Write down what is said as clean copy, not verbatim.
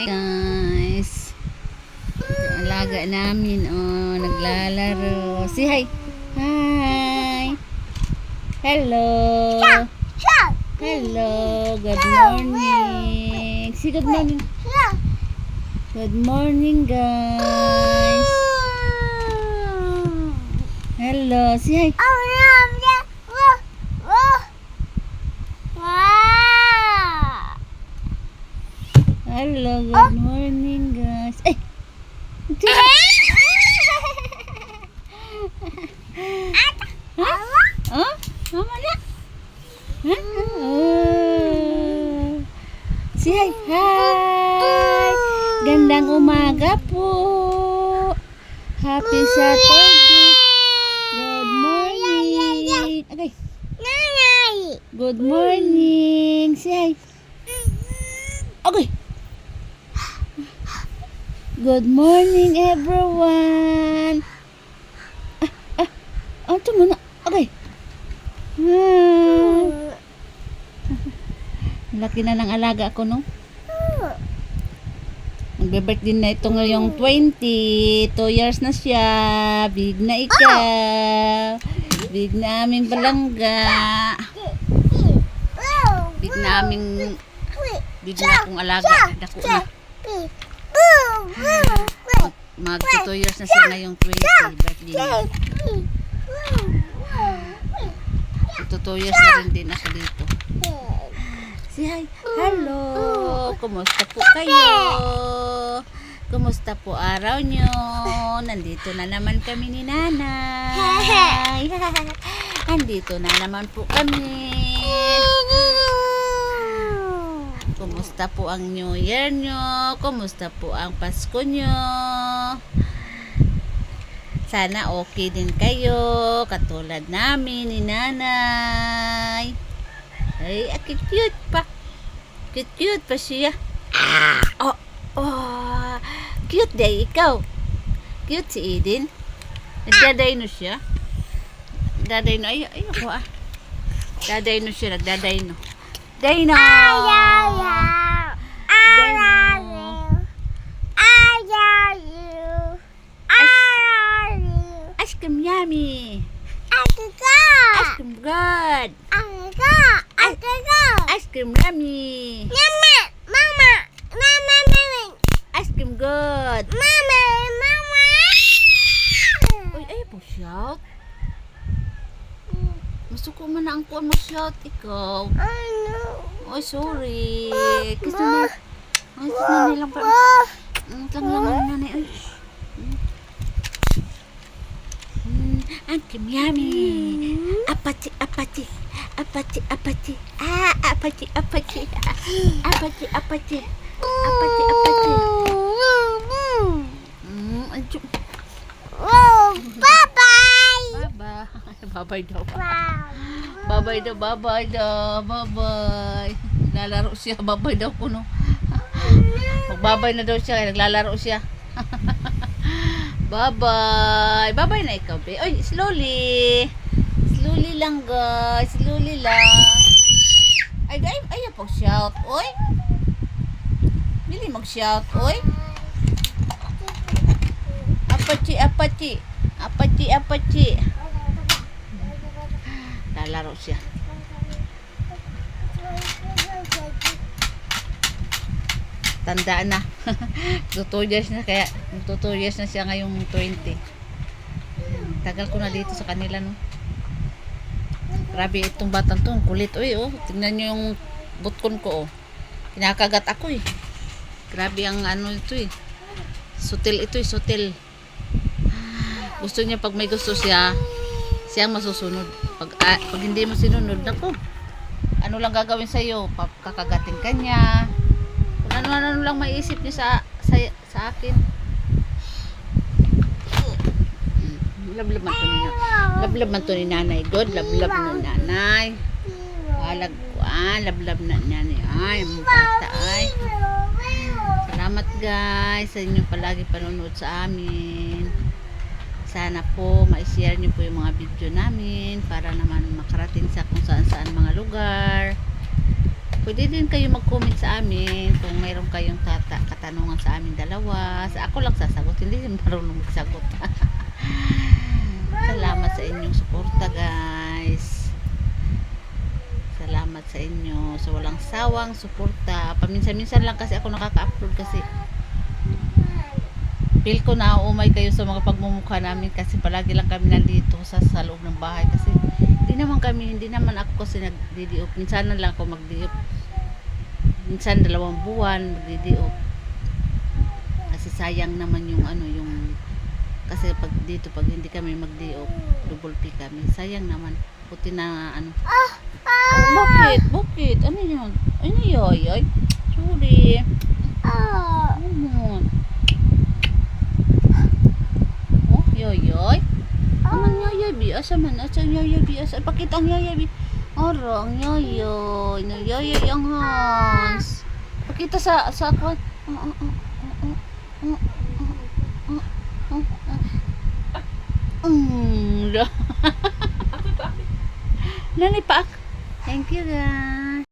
Guys, ito alaga namin, naglalaro. Say hi. Hi. Hello. Hello. Good morning. Say good morning. Good morning, guys. Hello. Say hi. Hello. Good morning, guys. Ay! Oh, mama na. Say hi. Hi. Gandang umaga po. Happy Saturday. Good morning. Okay. Good morning. Say hi. Okay. Good morning, everyone. Ito muna. Okay. Laki na ng alaga ko, no? Magbe-birthday na ito ngayong 2 years na siya. Big na ikaw. Big na aming balangga. Big na akong alaga. Dako na. Mag 2 years na siya ngayong 20 birthday niya. Ito 2 years na rin din ako dito. Say hi. Hello. Kumusta po kayo? Kumusta po araw nyo? Nandito na naman kami ni Nanay. Nandito na naman po kami. Kumusta po ang New Year nyo? Kumusta po ang Pasko nyo? Sana okay din kayo, katulad namin ni Nanay. Ay, cute pa. Cute pa siya. Cute day ikaw. Cute si Eden. Nagdadayno siya. Nagdadayno. Ayoko Nagdadayno siya, nagdadayno. Dino! Ice cream yummy! Ice cream good! Ice cream yummy! Ice cream good! Uy, ay po shout! Masuko man na ang kuwan mo shout ikaw. Oy, sorry. Gusto na. Gusto na nilang pa. Lang ang nanay. Ang kimyami. Apati. Apati. Bye-bye daw. Bye-bye. Naglalaro siya. Bye-bye daw po, no? Magbabay na daw siya. Naglalaro siya. Bye-bye. Bye-bye na ikaw, be. Oy, slowly. Slowly lang, guys. Slowly lang. Ay, pag-shout. Oy. Bili mag-shout. Oy. Apachi. Lalaro siya. Tandaan na. 2 years na kaya 2 years na siya ngayong 20. Tagal ko na dito sa kanila, no. Grabe itong batang to, kulit. Uy, tingnan niyo yung butkon ko, kinakagat ako eh. Grabe ang ano ito eh. Sutil ito eh, sutil. Gusto niya pag may gusto siya ang masusunod. Pag hindi mo sinunod, nako, ano lang gagawin sa'yo? Kakagatin ka niya. Kung ano lang maiisip niya sa akin. Lablab man to ni Nanay. God, lablab na Nanay. Lablab na Nanay. Ay, mga bata ay. Salamat guys sa inyong palagi panonood sa amin. Sana po ma-share nyo po yung mga video namin para naman makarating sa kung saan saan mga lugar. Pwede din kayo mag-comment sa amin kung mayroon kayong katanungan sa amin dalawa. Ako lang sasagot, hindi marunong magsagot. Salamat sa inyong suporta, guys. Salamat sa inyo sa walang sawang suporta. Paminsan-minsan lang kasi ako nakaka-upload kasi feel ko na umay kayo sa mga pagmumukha namin kasi palagi lang kami nandito sa loob ng bahay kasi hindi naman ako kasi nagdidiop. Minsan lang ako magdiop. Minsan 2 buwan magdidiop. Kasi sayang naman yung kasi pag hindi kami magdiop, double P kami. Sayang naman. Puti na Oh, bakit? Ano yun? Ano yoyoy? Sorry. Oh, yoyoy? Anong yoyoy biasa man? Asang yoyoy biasa? Pakita ang yoyoy biasa. Ang yoyoy. Yoyoy ang Hans. Pakita sa ako. Nani pa? Thank you, guys.